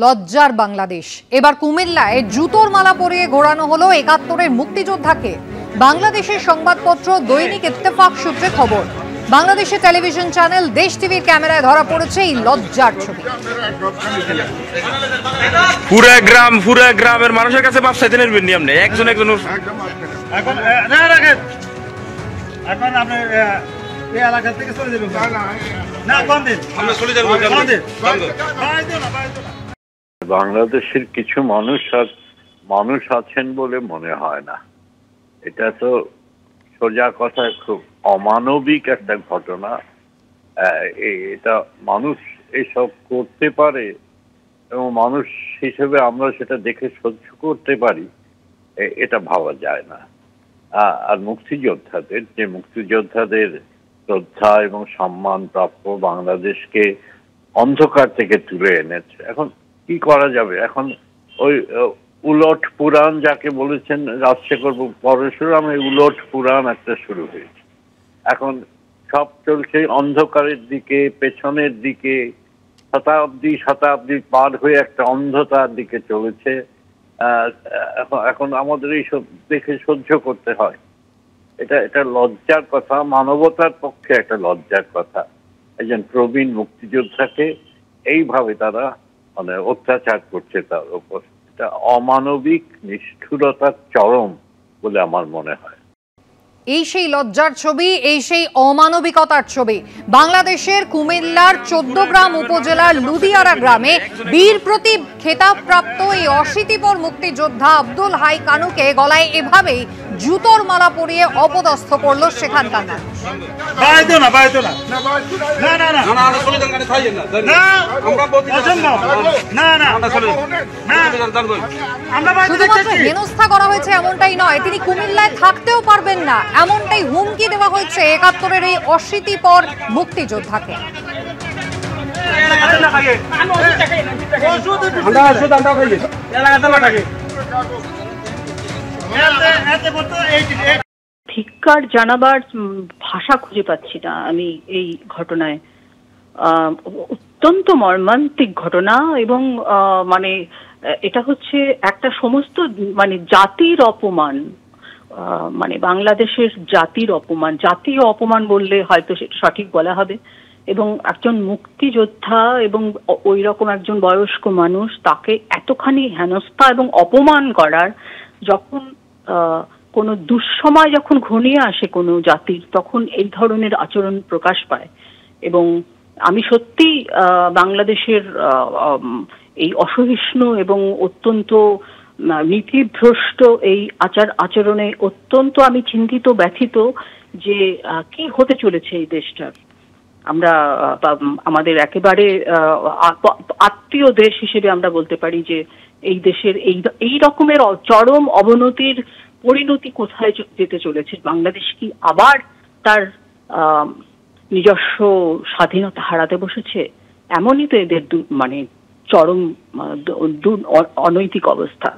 লজ্জার বাংলাদেশ। এবার কুমিল্লায় জুতোর মালা পরিয়ে ঘোরানো হলো ৭১-এর মুক্তিযোদ্ধাকে। বাংলাদেশের সংবাদপত্র দৈনিক ইত্তেফাক সূত্রে খবর, বাংলাদেশের টেলিভিশন চ্যানেল দেশ টিভির ক্যামেরায় ধরা পড়েছে এই লজ্জার ছবি। পুরা গ্রামের মানুষের কাছে মাপ চাইতে নেবেন নিয়ম নেই, একজন এখন আপনি এই এলাকা থেকে চলে যাবেন না, কোন দিন আমরা চলে যাব। বাংলাদেশের কিছু মানুষ আছেন বলে মনে হয় না। এটা তো সোজা কথা, খুব অমানবিক একটা ঘটনা। এটা মানুষ এসব করতে পারে এবং মানুষ হিসেবে আমরা সেটা দেখে সহ্য করতে পারি, এটা ভাবা যায় না। আর মুক্তিযোদ্ধাদের শ্রদ্ধা এবং সম্মান প্রাপ্য, বাংলাদেশকে অন্ধকার থেকে তুলে এনেছে। এখন কি করা যাবে? এখন ওই উলট পুরাণ যাকে বলেছেন রাজশেখর পরশুরামের উলট পুরাণ একটা শুরু হয়েছে। এখন সব চলছে অন্ধকারের দিকে, পেছনের দিকে, শতাব্দী পার হয়ে একটা অন্ধতার দিকে চলেছে। এখন আমাদের এইসব দেখে সহ্য করতে হয়। এটা লজ্জার কথা, মানবতার পক্ষে একটা লজ্জার কথা। একজন প্রবীণ মুক্তিযোদ্ধাকে এইভাবে তারা অত্যাচার করছে তার উপর। এটা অমানবিক নিষ্ঠুরতার চরম বলে আমার মনে হয়। এই সেই লজ্জার ছবি, এই সেই অমানবিকতার ছবি। বাংলাদেশের কুমিল্লার ১৪গ্রাম উপজেলার লুদিয়ারা গ্রামে বীর প্রতীপ খেতাবপ্রাপ্ত এই অশীতিপর মুক্তিযোদ্ধা আব্দুল হাই কানুকে গলায় এভাবেই জুতোর মালা পরিয়ে অপদস্থ করলো সেখানকার শুধুমাত্র হেনস্থা করা হয়েছে এমনটাই নয়, তিনি কুমিল্লায় থাকতেও পারবেন না এমনটাই হুমকি দেওয়া হয়েছে ৭১-এর এই অশীতিপর মুক্তিযোদ্ধাকে। ধিক্কার জানাবার ভাষা খুঁজে পাচ্ছি না আমি এই ঘটনায়। অত্যন্ত মর্মান্তিক ঘটনা এবং মানে এটা হচ্ছে একটা সমস্ত জাতির অপমান, মানে বাংলাদেশের জাতির অপমান, জাতীয় অপমান বললে হয়তো সেটা সঠিক বলা হবে। এবং একজন মুক্তিযোদ্ধা এবং ওই রকম একজন বয়স্ক মানুষ, তাকে এতখানি হেনস্থা এবং অপমান করার, যখন কোনো দুঃসময় যখন ঘনিয়ে আসে কোনো জাতির, তখন এই ধরনের আচরণ প্রকাশ পায়। এবং আমি সত্যি বাংলাদেশের এই অসহিষ্ণু এবং অত্যন্ত নীতিভ্রষ্ট এই আচরণে অত্যন্ত আমি চিন্তিত, ব্যথিত যে কি হতে চলেছে এই দেশটার। আমরা আমাদের একেবারে আত্মীয় দেশ হিসেবে আমরা বলতে পারি যে এই দেশের এই রকমের চরম অবনতির পরিণতি কোথায় যেতে চলেছে। বাংলাদেশ কি আবার তার নিজস্ব স্বাধীনতা হারাতে বসেছে? এমনই তো এদের চরম অনৈতিক অবস্থা।